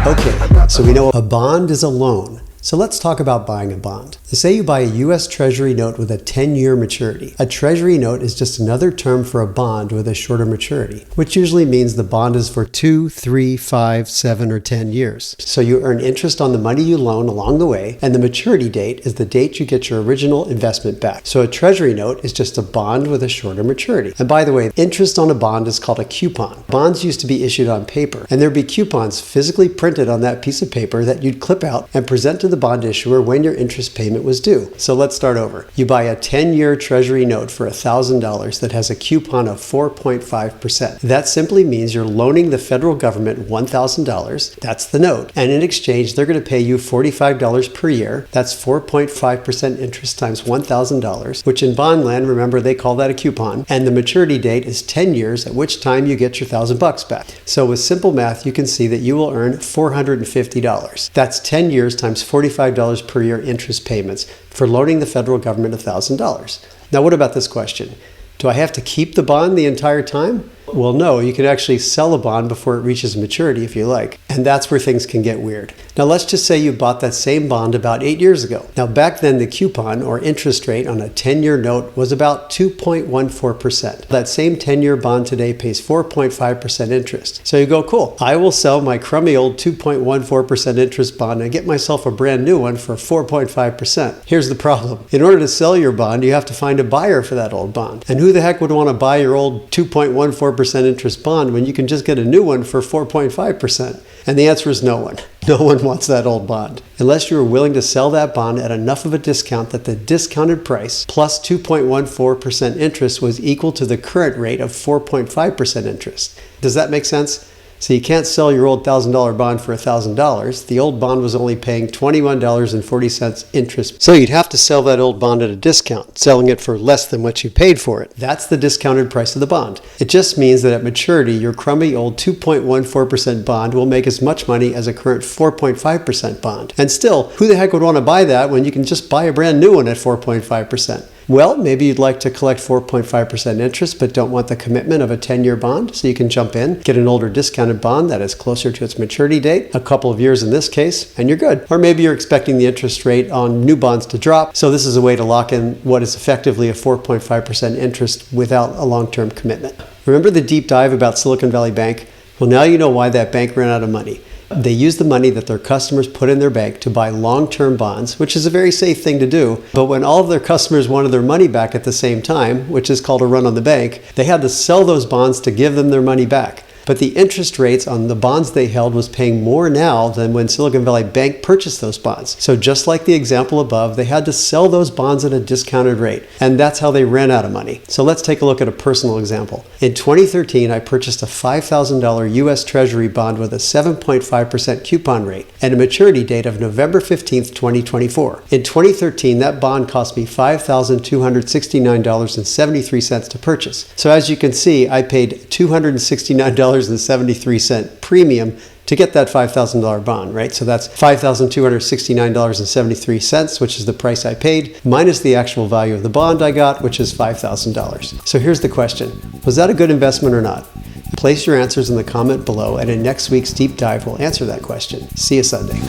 Okay, so we know a bond is a loan. So let's talk about buying a bond. Say you buy a U.S. Treasury note with a 10-year maturity. A Treasury note is just another term for a bond with a shorter maturity, which usually means the bond is for 2, 3, 5, 7, or 10 years. So you earn interest on the money you loan along the way, and the maturity date is the date you get your original investment back. So a Treasury note is just a bond with a shorter maturity. And by the way, interest on a bond is called a coupon. Bonds used to be issued on paper, and there'd be coupons physically printed on that piece of paper that you'd clip out and present to the bond issuer when your interest payment was due. So let's start over. You buy a 10-year Treasury note for $1,000 that has a coupon of 4.5%. That simply means you're loaning the federal government $1,000. That's the note. And in exchange, they're going to pay you $45 per year. That's 4.5% interest times $1,000, which in bond land, remember, they call that a coupon. And the maturity date is 10 years, at which time you get your $1,000 back. So with simple math, you can see that you will earn $450. That's 10 years times $45 per year interest payments for loaning the federal government $1,000. Now, what about this question? Do I have to keep the bond the entire time? Well, no, you can actually sell a bond before it reaches maturity if you like. And that's where things can get weird. Now, let's just say you bought that same bond about 8 years ago. Now, back then, the coupon or interest rate on a 10-year note was about 2.14%. That same 10-year bond today pays 4.5% interest. So you go, cool, I will sell my crummy old 2.14% interest bond and get myself a brand new one for 4.5%. Here's the problem. In order to sell your bond, you have to find a buyer for that old bond. And who the heck would want to buy your old 2.14% interest bond when you can just get a new one for 4.5%? And the answer is no one. No one wants that old bond. Unless you are willing to sell that bond at enough of a discount that the discounted price plus 2.14% interest was equal to the current rate of 4.5% interest. Does that make sense? So you can't sell your old $1,000 bond for $1,000. The old bond was only paying $21.40 interest. So you'd have to sell that old bond at a discount, selling it for less than what you paid for it. That's the discounted price of the bond. It just means that at maturity, your crummy old 2.14% bond will make as much money as a current 4.5% bond. And still, who the heck would want to buy that when you can just buy a brand new one at 4.5%? Well, maybe you'd like to collect 4.5% interest but don't want the commitment of a 10-year bond, so you can jump in, get an older discounted bond that is closer to its maturity date, a couple of years in this case, and you're good. Or maybe you're expecting the interest rate on new bonds to drop, so this is a way to lock in what is effectively a 4.5% interest without a long-term commitment. Remember the deep dive about Silicon Valley Bank? Well, now you know why that bank ran out of money. They used the money that their customers put in their bank to buy long-term bonds, which is a very safe thing to do. But when all of their customers wanted their money back at the same time, which is called a run on the bank, they had to sell those bonds to give them their money back. But the interest rates on the bonds they held was paying more now than when Silicon Valley Bank purchased those bonds. So just like the example above, they had to sell those bonds at a discounted rate. And that's how they ran out of money. So let's take a look at a personal example. In 2013, I purchased a $5,000 U.S. Treasury bond with a 7.5% coupon rate and a maturity date of November 15th, 2024. In 2013, that bond cost me $5,269.73 to purchase. So as you can see, I paid $269.73 premium to get that $5,000 bond, right? So that's $5,269.73, which is the price I paid, minus the actual value of the bond I got, which is $5,000. So here's the question. Was that a good investment or not? Place your answers in the comment below, and in next week's deep dive, we'll answer that question. See you Sunday.